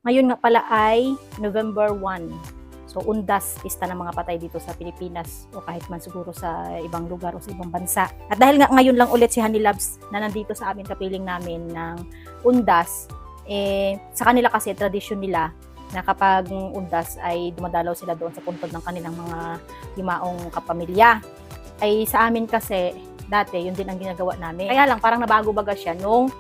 Ngayon nga pala ay November 1. So, undas, pista ng mga patay dito sa Pilipinas o kahit man siguro sa ibang lugar o sa ibang bansa. At dahil nga ngayon lang ulit si Honey Loves na nandito sa amin, kapiling namin ng undas, sa kanila kasi tradisyon nila na kapag undas ay dumadalaw sila doon sa puntod ng kanilang mga limaong kapamilya. Ay sa amin kasi, dati, yun din ang ginagawa namin. Kaya lang, parang nabago baga siya nung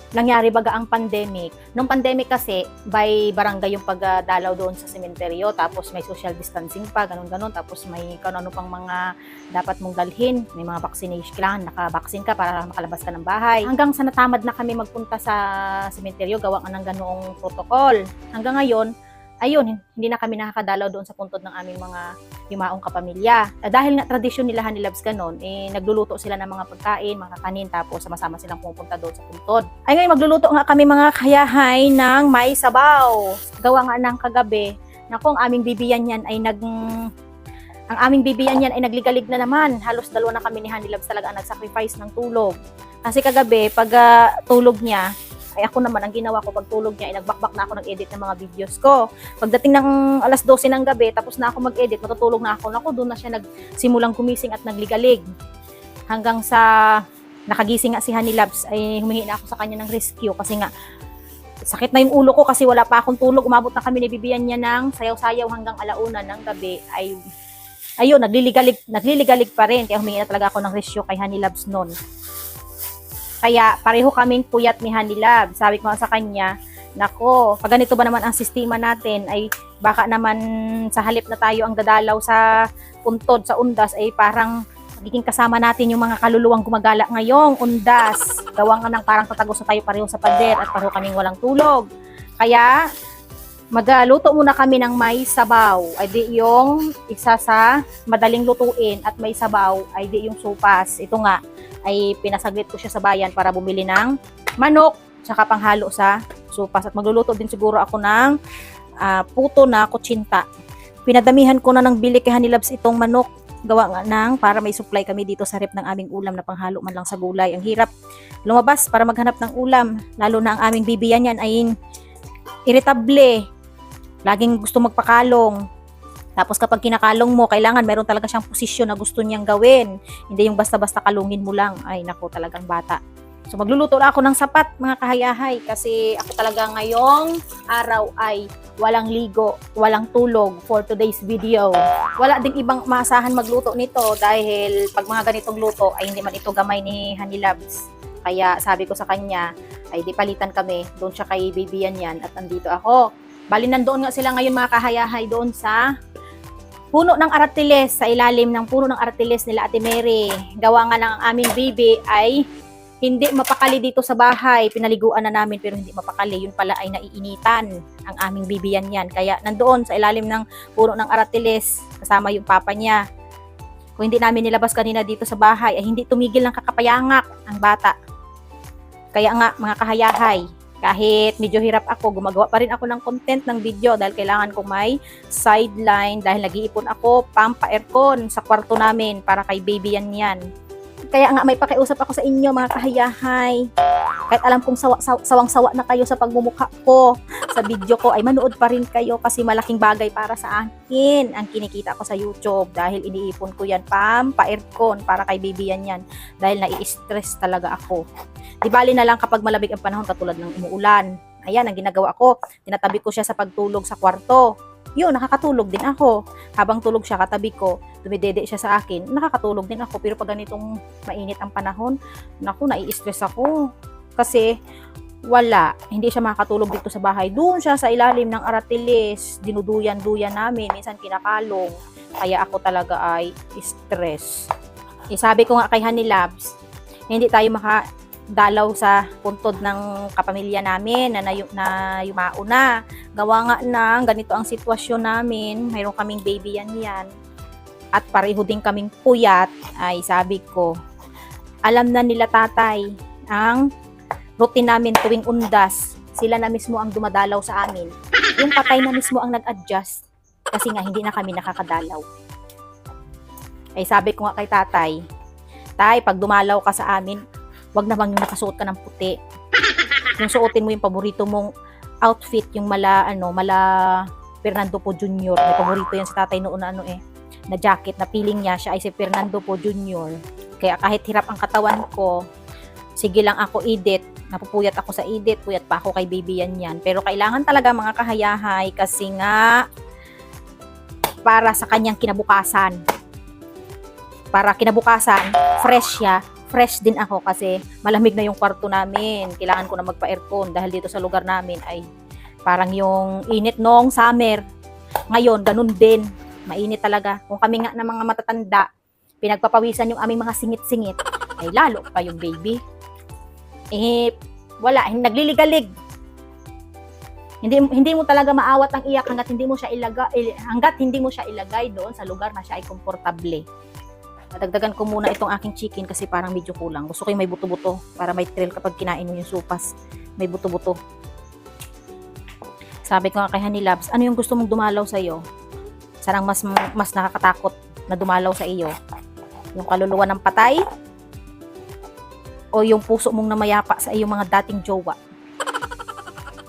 nangyari baga ang pandemic. Nung pandemic kasi, by barangay yung pagdalaw doon sa sementeryo, tapos may social distancing pa, ganun-ganun, tapos may ano pang mga dapat mong dalhin, may mga vaccination, kailangan nakabaksin ka para makalabas ka ng bahay. Hanggang sa natamad na kami magpunta sa sementeryo, gawa ng ganoong protocol. Hanggang ngayon, ayun, hindi na kami nakakadalaw doon sa puntod ng aming mga yumaong kapamilya. Dahil nga tradisyon nila Honey Loves ganon, nagluluto sila ng mga pagkain, mga kakanin, tapos sama-sama silang pumupunta doon sa puntod. Ay ngayon, magluluto nga kami mga kayahay ng may sabaw. Gawa nga ng kagabi, na kung aming bibiyan yan ay ang aming bibiyan yan ay nagligalig na naman. Halos dalawa na kami ni Honey Loves talaga nag-sacrifice ng tulog. Kasi kagabi, pag tulog niya, ay ako naman, ang ginawa ko pag tulog niya, ay nagbakbak na ako nag-edit ng mga videos ko. Pagdating ng alas 12 ng gabi, tapos na ako mag-edit, matutulog na ako. Naku, doon na siya nagsimulang gumising at nagligalig. Hanggang sa nakagising nga si Honey Loves, ay humingi na ako sa kanya ng rescue kasi nga, sakit na yung ulo ko kasi wala pa akong tulog. Umabot na kami ni bibiyan niya ng sayaw-sayaw hanggang alauna ng gabi. Ayun, nagliligalig pa rin. Kaya humingi na talaga ako ng rescue kay Honey Loves noon. Kaya pareho kaming puyat ni Honey Loves. Sabi ko sa kanya, nako, pag ganito ba naman ang sistema natin, ay baka naman sa halip na tayo ang dadalaw sa puntod, sa undas, ay parang magiging kasama natin yung mga kaluluwang gumagala ngayong undas. Gawa nga ng parang tatagos na tayo pareho sa pader at pareho kaming walang tulog. Kaya, magluto muna kami ng may sabaw. Ay di yung isa sa madaling lutuin at may sabaw, ay di yung sopas. Ito nga, ay pinasaglit ko siya sa bayan para bumili ng manok tsaka panghalo sa sopas. At magluluto din siguro ako ng puto na kutsinta. Pinadamihan ko na ng bili kay Honey Loves itong manok. Gawa nga ng para may supply kami dito sa rep ng aming ulam na panghalo man lang sa gulay. Ang hirap lumabas para maghanap ng ulam. Lalo na ang aming bibiyan yan ay irritable. Laging gusto magpakalong. Tapos kapag kinakalong mo, kailangan meron talaga siyang posisyon na gusto niyang gawin. Hindi yung basta-basta kalungin mo lang. Ay nako, talagang bata. So magluluto na ako ng sapat mga kahayahay kasi ako talaga ngayong araw ay walang ligo, walang tulog for today's video. Wala ding ibang maasahan magluto nito dahil pag mga ganitong luto ay hindi man ito gamay ni Honey Loves. Kaya sabi ko sa kanya ay di palitan kami. Doon siya kay bibiyan yan at andito ako. Bali nandoon nga sila ngayon mga kahayahay doon sa puno ng aratiles, sa ilalim ng puno ng aratiles nila Ate Mary. Gawa nga ng aming baby ay hindi mapakali dito sa bahay. Pinaliguan na namin pero hindi mapakali. Yun pala ay naiinitan ang aming bibiyan yan. Kaya nandoon sa ilalim ng puno ng aratiles kasama yung papa niya. Kung hindi namin nilabas kanina dito sa bahay ay hindi tumigil ng kakapayangak ang bata. Kaya nga mga kahayahay, kahit medyo hirap ako, gumagawa pa rin ako ng content ng video dahil kailangan ko may sideline dahil nag-iipon ako pampa-aircon sa kwarto namin para kay baby yan. Kaya nga may pakiusap ako sa inyo mga kahayahay. Kahit alam kong sawang-sawa na kayo sa pagmumukha ko, sa video ko, ay manood pa rin kayo kasi malaking bagay para sa akin ang kinikita ko sa YouTube dahil iniipon ko yan pampa-aircon para kay baby yan dahil nai-stress talaga ako. Di bali na lang kapag malabig ang panahon katulad ng umuulan. Ayan, ang ginagawa ko, tinatabi ko siya sa pagtulog sa kwarto. Yun, nakakatulog din ako. Habang tulog siya, katabi ko, dumidede siya sa akin, nakakatulog din ako. Pero pag ganitong mainit ang panahon, naku, nai-stress ako. Kasi, wala. Hindi siya makakatulog dito sa bahay. Doon siya sa ilalim ng aratiles. Dinuduyan-duyan namin. Minsan kinakalong. Kaya ako talaga ay stress. Sabi ko nga kay Honey Loves, hindi tayo dalaw sa puntod ng kapamilya namin na yumao na. Gawa nga ng ganito ang sitwasyon namin. Mayroon kaming baby yan. At pareho din kaming puyat. Ay sabi ko, alam na nila tatay ang routine namin tuwing undas. Sila na mismo ang dumadalaw sa amin. Yung tatay na mismo ang nag-adjust. Kasi nga hindi na kami nakakadalaw. Ay sabi ko nga kay tatay, tay, pag dumalaw ka sa amin, wag namang yung nakasuot ka ng puti. Yung suotin mo yung paborito mong outfit, yung mala Fernando Po Jr. May paborito yan sa tatay noon na na jacket na feeling niya siya ay si Fernando Po Jr. Kaya kahit hirap ang katawan ko, sige lang ako edit. Napupuyat ako sa edit, puyat pa ako kay baby yan. Pero kailangan talaga mga kahayahay kasi nga para sa kanyang kinabukasan. Para kinabukasan, fresh siya. Fresh din ako kasi malamig na yung kwarto namin. Kailangan ko na magpa-aircon dahil dito sa lugar namin ay parang yung init nung summer. Ngayon, ganun din. Mainit talaga. Kung kami nga na mga matatanda, pinagpapawisan yung aming mga singit-singit, ay lalo pa yung baby. Wala, nagliligalig. Hindi mo talaga maawat ang iyak hangga't hindi mo siya ilagay doon sa lugar na siya ay komportable. Dadagdagan ko muna itong aking chicken kasi parang medyo kulang. Gusto ko yung may buto-buto para may thrill kapag kinain mo yung supas. May buto-buto. Sabi ko nga kay Honey Loves, ano yung gusto mong dumalaw sa iyo? Sarang mas nakakatakot na dumalaw sa iyo. Yung kaluluwa ng patay o yung puso mong namayapa sa iyong mga dating jowa.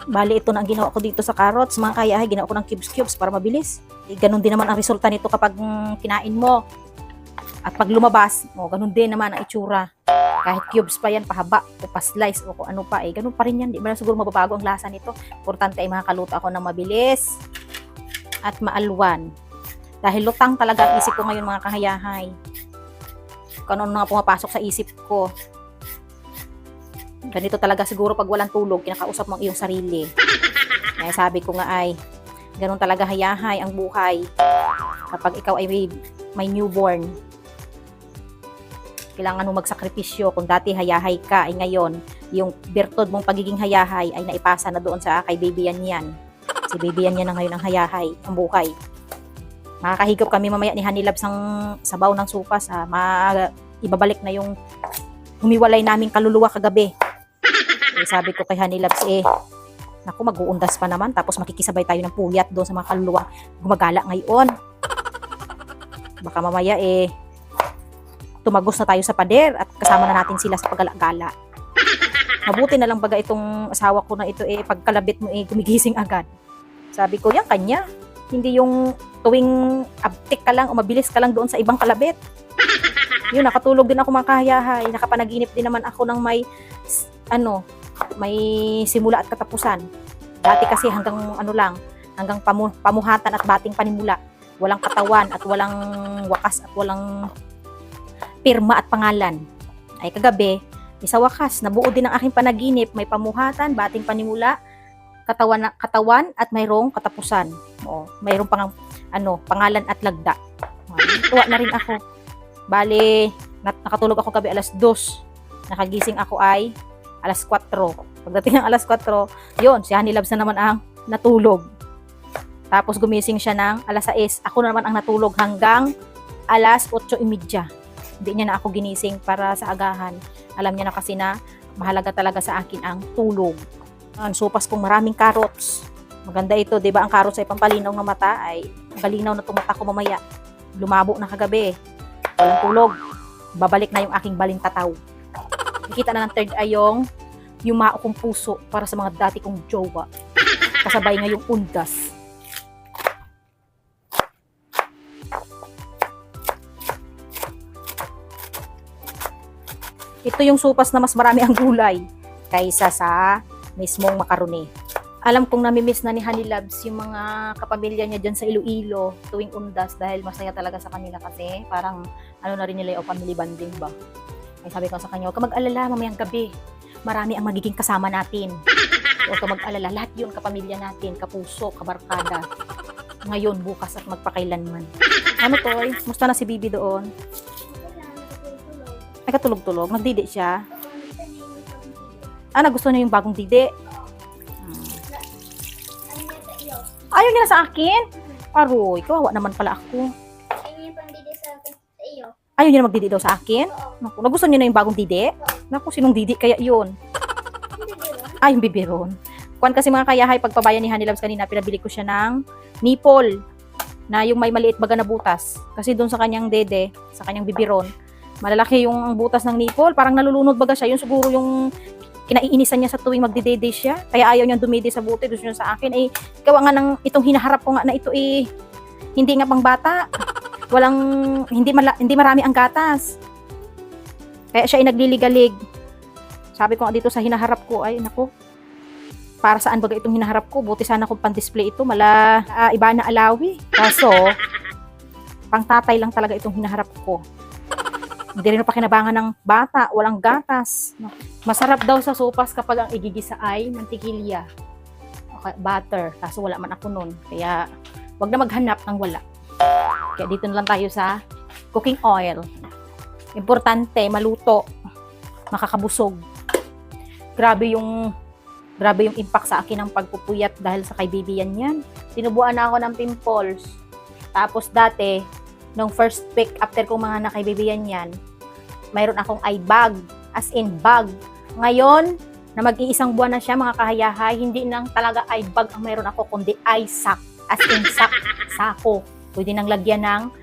Bali, ito na ang ginawa ko dito sa carrots. Mga kayahay, ginawa ko ng cubes para mabilis. Ganun din naman ang resulta nito kapag kinain mo. At pag lumabas, ganun din naman ang itsura. Kahit cubes pa yan, pahaba o pa-slice o kung ano pa, ganun pa rin yan. Di ba siguro mababago ang lasa nito? Importante ay makakaluto ako ng mabilis at maalwan. Dahil lutang talaga ang isip ko ngayon mga kahayahay. Kung ano nga pumapasok sa isip ko. Ganito talaga siguro pag walang tulog, kinakausap mo ang iyong sarili. Kaya sabi ko nga ay, ganun talaga hayahay ang buhay. Kapag ikaw ay may newborn, kailangan mo magsakripisyo. Kung dati hayahay ka, ay ngayon, yung birtod mong pagiging hayahay ay naipasa na doon sa kay baby yan. Si baby yan na ngayon ang hayahay, ang buhay. Makakahigop kami mamaya ni Honey Loves ang sabaw ng supas. Ibabalik na yung humiwalay naming kaluluwa kagabi. Sabi ko kay Honey Loves, naku, mag-uundas pa naman, tapos makikisabay tayo ng puyat doon sa mga kaluluwa gumagala ngayon. Baka mamaya tumagos na tayo sa pader at kasama na natin sila sa paggala-gala. Mabuti na lang baga itong asawa ko na ito pagkalabit mo gumigising agad. Sabi ko, yan kanya. Hindi yung tuwing abtik ka lang o mabilis ka lang doon sa ibang kalabit. Yun, nakatulog din ako mga kahayahay. Nakapanaginip din naman ako ng may simula at katapusan. Dati kasi hanggang pamuhatan at bating panimula. Walang katawan at walang wakas at walang pirma at pangalan. Ay kagabi, sa wakas, nabuo din ang aking panaginip. May pamuhatan, bating panimula, katawan at mayroong katapusan. Mayroong pangalan at lagda. Tuwa na rin ako. Bale, nakatulog ako gabi alas 2. Nakagising ako ay alas 4. Pagdating ng alas 4, yun, si Honey Loves na naman ang natulog. Tapos gumising siya ng alas 6. Ako na naman ang natulog hanggang alas 8:30. Hindi niya na ako ginising para sa agahan. Alam niya na kasi na mahalaga talaga sa akin ang tulog. Ang supas kong maraming carrots. Maganda ito, 'di ba? Ang carrots ay pampalinaw ng mata, ay galinaw na tumata ko mamaya. Lumabo na kagabi. Walang tulog. Babalik na yung aking balintataw. Nakita na ng third eye yung yumao kong puso para sa mga dati kong jowa. Kasabay ngayong undas. Ito yung supas na mas marami ang gulay kaysa sa mismong makaroni. Alam kong namimiss na ni Honey Loves yung mga kapamilya niya dyan sa Iloilo tuwing undas dahil masaya talaga sa kanila kasi parang na rin nila yung family bonding ba. Ay sabi ko sa kanya, huwag ka mag-alala mamayang gabi. Marami ang magiging kasama natin. Huwag ka mag-alala, lahat yun kapamilya natin, kapuso, kabarkada. Ngayon, bukas at magpakailanman. Ano Toy? Musta na si Bibi doon? Ay katulog-tulog, nagdidi siya. Gusto niya yung bagong didi. Ayaw niya sa akin? Aroy, kawawa naman pala ako. Ayaw niya na magdidi daw sa akin? Naku, nagustuhan niya na yung bagong didi? Naku, sinong didi kaya yun? Ay, yung bibiron. Kuwan kasi mga kayahay, pagpabayan ni Honey Loves kanina, pinabili ko siya ng nipple na yung may maliit baga na butas. Kasi doon sa kanyang dede, sa kanyang bibiron, malalaki yung butas ng nipple, parang nalulunod baga siya. Yun siguro yung kinaiinisan niya sa tuwing magdidede siya. Kaya ayaw niyang dumede sa buti. Gusto niya sa akin, gawa nga ng itong hinaharap ko nga na ito hindi nga pang bata. Hindi marami ang gatas. Kaya siya nagliligalig. Sabi ko nga dito sa hinaharap ko, ay naku, para saan baga itong hinaharap ko? Buti sana kung pan-display ito, iba na alawi. Kaso, pang tatay lang talaga itong hinaharap ko. Hindi rin pakinabangan ng bata, walang gatas. Masarap daw sa sopas kapag ang igigisa ay mantikilya. Okay, butter, kaso wala man ako nun. Kaya, wag na maghanap ng wala. Kaya dito na lang tayo sa cooking oil. Importante, maluto. Makakabusog. Grabe yung impact sa akin ng pagpupuyat dahil sa kay baby yan. Sinubuan na ako ng pimples. Tapos dati, nung first week after kong mga nakay baby yan, mayroon akong eye bag. As in bag. Ngayon, na mag-iisang buwan na siya mga kahayahay, hindi nang talaga eye bag ang mayroon ako, kundi eye sack. As in sack, sako. Pwede nang lagyan ng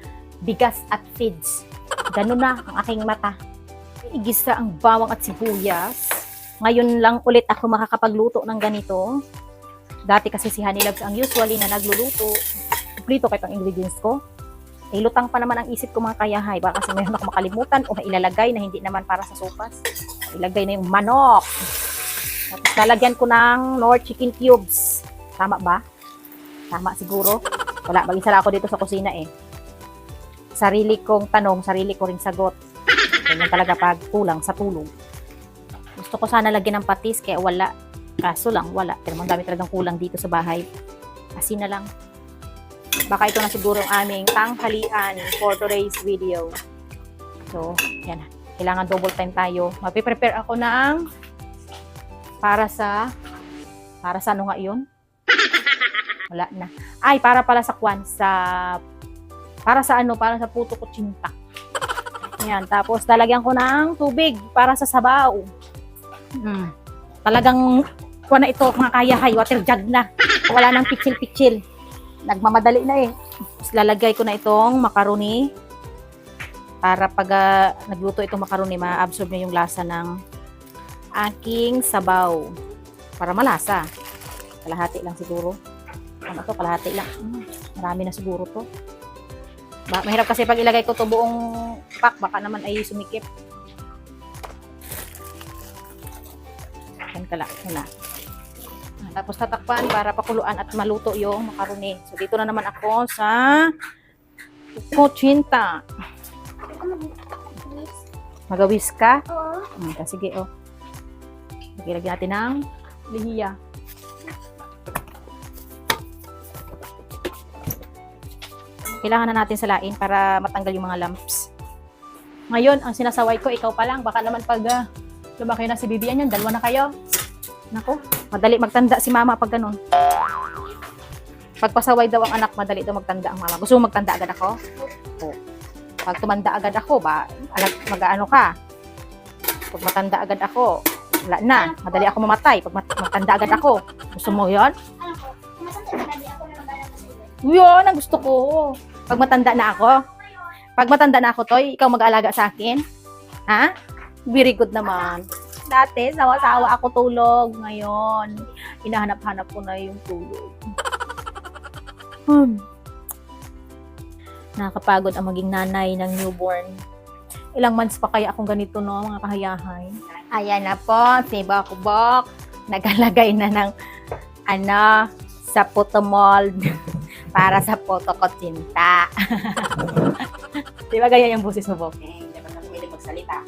bigas at feeds. Ganun na ang aking mata. Igisa ang bawang at sibuyas. Ngayon lang ulit ako makakapagluto ng ganito. Dati kasi si Honey Loves ang usually na nagluluto. Kumplito kahit ang ingredients ko. Lutang pa naman ang isip ko mga kayahay. Baka kasi mayroon ako makalimutan o ilalagay na hindi naman para sa sopas. Ilagay na yung manok. Tapos lalagyan ko ng Knorr chicken cubes. Tama ba? Tama siguro. Wala, mag-isa lang ako dito sa kusina Sarili kong tanong, sarili ko ring sagot. Ganyan talaga pag kulang sa tulong. Gusto ko sana lagyan ng patis, kaya wala. Kaso lang, wala. Pero ang dami talagang kulang dito sa bahay. Asin na lang. Baka ito na siguro ang aming tanghalian for today's video. So, yan. Kailangan double time tayo. Mapiprepare ako ng para sa ano nga yun? Wala na. Ay, para sa para sa puto kutsinta. Yan. Tapos, lalagyan ko ng tubig para sa sabaw. Talagang, kuha na ito, mga kayahay, water jug na. Wala nang pitsil-pitsil. Nagmamadali na Tapos, lalagay ko na itong macaroni. Para pag nagluto itong macaroni, ma-absorb niya yung lasa ng aking sabaw. Para malasa. Kalahati lang siguro. Ano to? Kalahati lang. Marami na siguro to. Mahirap kasi pag ilagay ko to buong pack, baka naman ay sumikip. Yan kala. Tapos tatakpan para pakuluan at maluto yung macaroni. So dito na naman ako sa kutsinta. Magawis ka? Oo. Sige, lagyan natin ng lihiya. Kailangan na natin salain para matanggal yung mga lumps. Ngayon, ang sinasaway ko, ikaw pa lang. Baka naman pag lumaki na si Bibian yan, dalawa na kayo. Naku, madali magtanda si mama pag ganun. Pagpasaway daw ang anak, madali daw magtanda ang mama. Gusto mo magtanda agad ako? Oo. Pag tumanda agad ako, mag-ano ka? Pag matanda agad ako, wala na. Madali ako mamatay. Pag magtanda agad ako. Gusto mo yun? Yun ang gusto ko. Pag matanda na ako, Toy, ikaw mag-aalaga sa akin? Ha? Very good naman. Dati, sawa-sawa ako tulog. Ngayon, hinahanap-hanap ko na yung tulog. Nakakapagod ang maging nanay ng newborn. Ilang months pa kaya akong ganito, no, mga kahayahay? Ayan na po, si Bokbok. Nagalagay na ng, sa photo mold. Para sa photo kutsinta. Di ba ganyan yung boses mo, Bok? Hindi pa na pwede magsalita.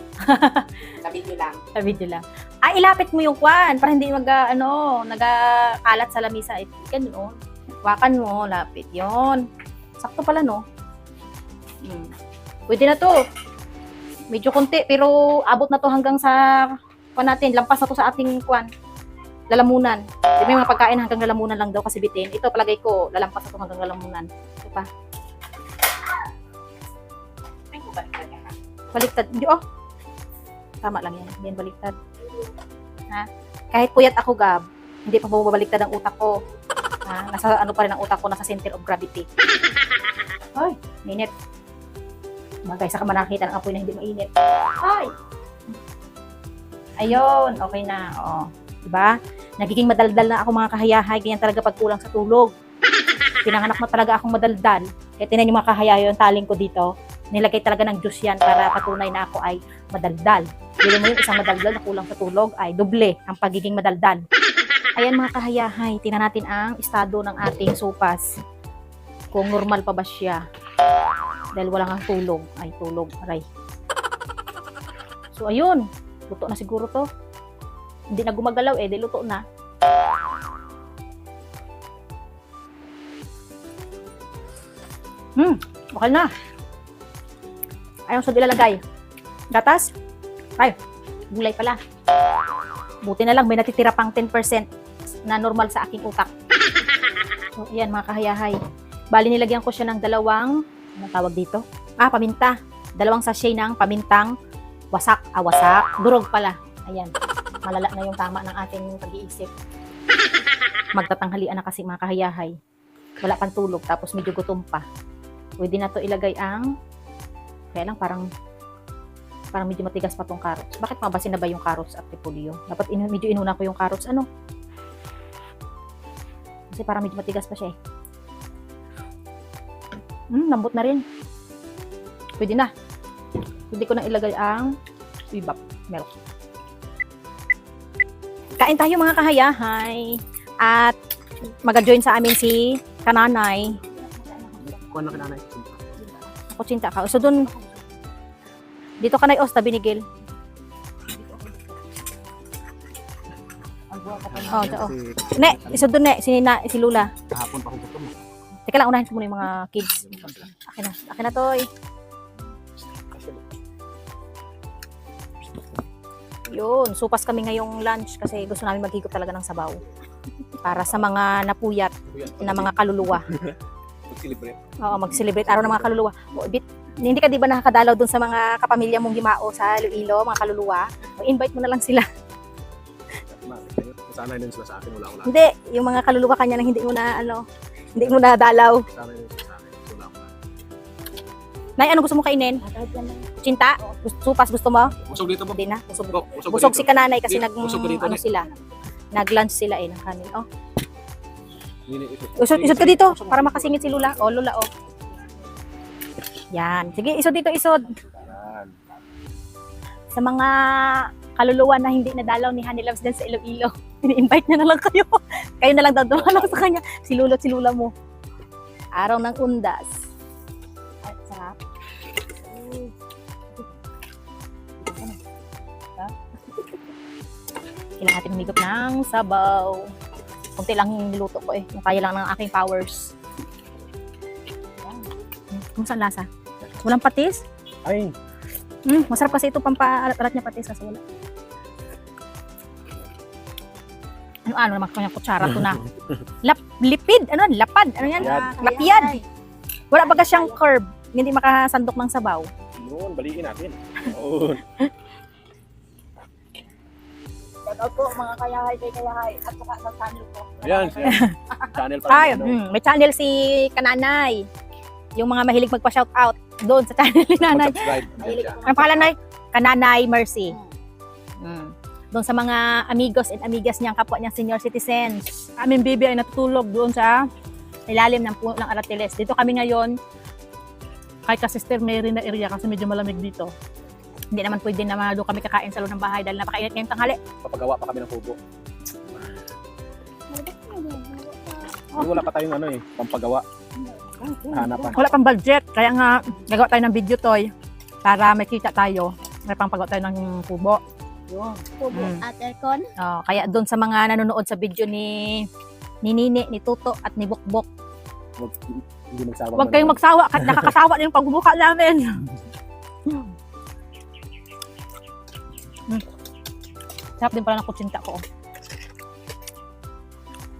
Sa video lang. Ay, ilapit mo yung kwan para hindi nagakalat sa lamisa. Ganun. Wakan mo, lapit yon. Sakto pala, no? Pwede na to. Medyo konti, pero abot na to hanggang sa kwan natin. Lampas na to sa ating kwan. Lalamunan. Di ba yung mga pagkain hanggang lalamunan lang daw kasi bitin. Ito palagay ko, lalampas na to hanggang lalamunan. Ito pa. Ay, baliktad ka. Baliktad. Hindi, tama lang yan. Hindi yan baliktad. Ha? Kahit puyat ako, Gab, hindi pa bumabaliktad ang utak ko. Ha? Nasa ano pa rin ang utak ko, nasa center of gravity. Ay, mainit. Bagay sa ka nakita ng apoy na hindi mainit. Ay! Ayun, okay na. Oo. Diba? Nagiging madaldal na ako mga kahayahay. Ganyan talaga pag kulang sa tulog. Pinanganak mo talaga akong madaldal. Kaya tinan yung mga kahayahay, yung taling ko dito. Nilagay talaga ng juice yan para patunay na ako ay madaldal. Bili mo yung isang madaldal na kulang sa tulog ay doble ang pagiging madaldal. Ayan mga kahayahay, tingnan natin ang estado ng ating sopas. Kung normal pa ba siya. Dahil wala nga tulog. Ay, tulog. Aray. So, ayun. Luto na siguro to. Hindi na gumagalaw eh. Di luto na. Okay na. Ayaw sa ilalagay. Gatas? Ay, gulay pala. Buti na lang, may natitira pang 10% na normal sa aking utak. So, ayan mga kahayahay. Bali, nilagyan ko siya ng dalawang, anong tawag dito? Paminta. Dalawang sachet ng pamintang wasak. Wasak. Durog pala. Ayan. Malala na yung tama ng ating pag-iisip. Magtatanghalian na kasi mga kahayahay. Wala pang tulog, tapos medyo gutom pa. Pwede na to ilagay ang, kaya lang parang medyo matigas pa tong carrots. Bakit mabasin na ba yung carrots at repolyo? Dapat medyo inuna ko yung carrots. Ano? Kasi parang medyo matigas pa siya eh. Lambot na rin. Pwede na. Pwede ko na ilagay ang ibap milk. Kain tayo mga kahayahay. At mag-join sa amin si Kananay. Kuha na kinanay. Kutsinta ka. So dun, dito ka na yung tabi ni Gil. Oh, ne, iso dun ne, si Lula. Kahapon pa ko gusto mo. Teka lang, unahin ko muna yung mga kids. Akin na toy. Yun, supas kami ngayong lunch kasi gusto namin maghigop talaga ng sabaw. Para sa mga napuyat na mga kaluluwa. Mag-celebrate. Oo, mag-celebrate araw ng mga kaluluwa. Hindi ka di ba nakakadalaw dun sa mga kapamilya mong gimao sa Iloilo, mga kaluluwa? Invite mo na lang sila. Sana din sila sa akin, wala. Hindi, yung mga kaluluwa kanya na hindi mo na dalaw. Sana din sila sa akin, wala. Nay, ano gusto mo kainin? Cinta? Supas gusto mo? Busog dito ba? Hindi na. Busog Busog si Kananay kasi Busog ka dito, ano Nick. sila. Nag-lunch sila ng kanin. Oh. Isod Isod ka dito para makasingit si Lula. Oh, Lula, oh. Yan. Sige, isod dito, isod. Sa mga kaluluwa na hindi nadalaw ni Honey Loves din sa Iloilo, ini-invite niya na lang kayo. Kayo na lang dadalaw sa kanya. Si Lula at si Lula mo. Araw ng undas. At sarap. Kailangan natin humigop ng sabaw. Kunti lang yung niluto ko eh. Yung kaya lang ng aking powers. Kumusta ang lasa? Walang patis? Ay, Masarap kasi ito pamparat niya patis kasi wala. Ano naman kanyang kutsara to na? Lipid? Ano? Lapad? Ano yan? Lapiyad. Wala baga siyang curve. Hindi makasandok ng sabaw. yun, balikin natin. Oo. Shoutout po mga kayahay kay kayahay at saka sa channel ko. Ayan, channel pa. Ay, may channel si Kananay. Yung mga mahilig magpa-shoutout doon sa channel ni Nanay. Mag-subscribe. Mahilig ako Ang pangalan Nay? Kananay Mercy. Doon sa mga amigos and amigas niyang kapwa niyang senior citizens. Aming baby ay natutulog doon sa ilalim ng puno ng aratiles. Dito kami ngayon kay Sister Mary na area kasi medyo malamig dito. Hindi naman pwede na doon kami kakain sa loob ng bahay dahil napakainit ngayong tanghali. Papagawa pa kami ng kubo. Wala pa tayong pampagawa. Hanapan. Wala pang budget, kaya nga gagawa tayo ng video toy para may kita tayo. May pangpagawa tayo ng kubo. Yun. Kubo at aircon. Oh, kaya doon sa mga nanonood sa video ni Nini, ni Tuto at ni Bukbok, Hindi magsawa. huwag kayong magsawa kasi nakakasawa na yung pagbubuka namin. Sarap din pala ng kutsinta ko.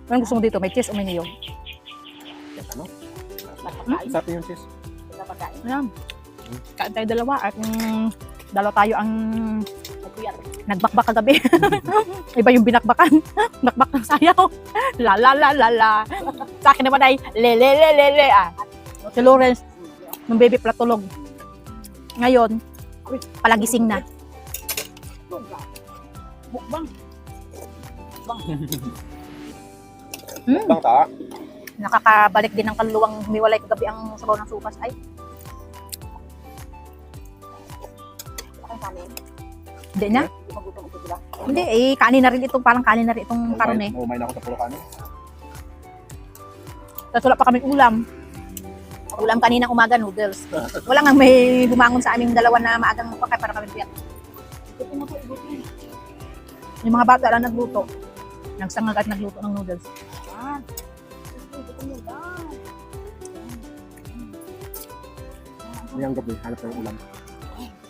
Anong gusto mo dito? May cheese o may niyog? Ano? Napakain. Sarap yung cheese. Napakain. Ayan. Kain tayo dalawa at dalawa tayo ang nagbakbak kagabi. Iba yung binakbakan. Nakbak ng sayaw. La la la la la. Sa akin naman ay le le le le le. Si Lawrence, nung baby pala tulog. Ngayon, palagising na. Mukbang. Bang ta. Nakakabalik din ng kaluluwang humiwalay kagabi ang sabaw ng supas. Ay, Ang kanin. hindi na. Magutom ito sila. Hindi, kanin na rin itong, parang kanin na rin itong karon eh. Umay na ako sa puro kanin. Tapos wala pa kaming ulam. Ulam kaninang umaga, noodles. Wala nga may bumangon sa aming dalawa na maagang pakay para kami piyat. Yung mga bata lang nagluto. Nagsangag at nagluto ng noodles. Ngayong gabi, hanap ng ulam.